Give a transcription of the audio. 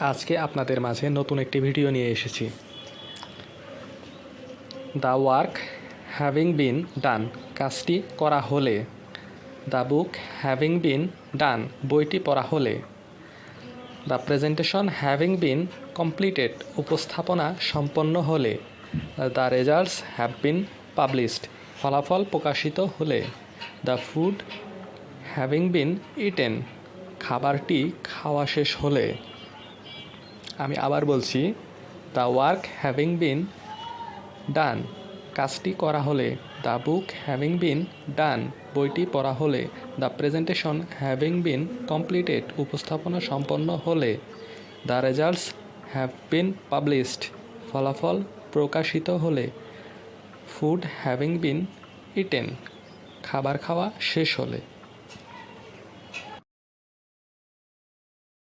আজকে আপনাদের মাঝে নতুন একটি ভিডিও নিয়ে এসেছি। দ্য ওয়ার্ক হ্যাভিং বিন ডান, কাজটি করা হলে। দ্য বুক হ্যাভিং বিন ডান, বইটি পড়া হলে। The presentation having been completed, উপস্থাপনা সম্পন্ন হলে। The results have been published, ফলাফল প্রকাশিত হলে। The food having been eaten, খাবারটি খাওয়া শেষ হলে। আমি আবার বলছি, দ্য ওয়ার্ক হ্যাভিং বিন ডান, কাজটি করা হলে। দ্য বুক হ্যাভিং বিন ডান, বইটি পড়া হলে। The presentation having been completed, উপস্থাপনা সম্পন্ন হলে। The results have been published, ফলাফল প্রকাশিত হলে। ফুড হ্যাভিং বিন ইটেন, খাবার খাওয়া শেষ হলে।